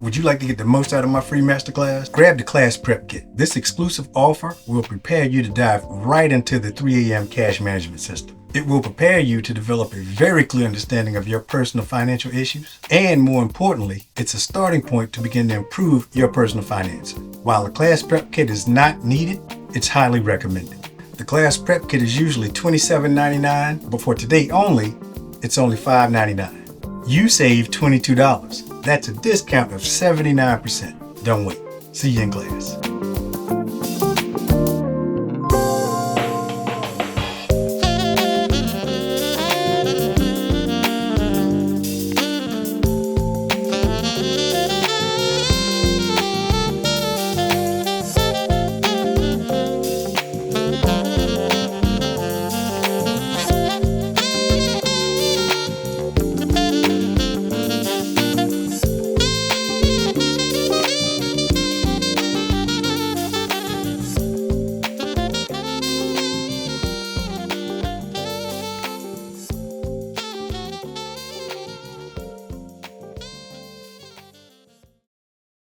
Would you like to get the most out of my free masterclass? Grab the Class Prep Kit. This exclusive offer will prepare you to dive right into the 3 a.m. cash management system. It will prepare you to develop a very clear understanding of your personal financial issues. And more importantly, it's a starting point to begin to improve your personal finances. While the Class Prep Kit is not needed, it's highly recommended. The Class Prep Kit is usually $27.99, but for today only, it's only $5.99. You save $22. That's a discount of 79%. Don't wait. See you in class.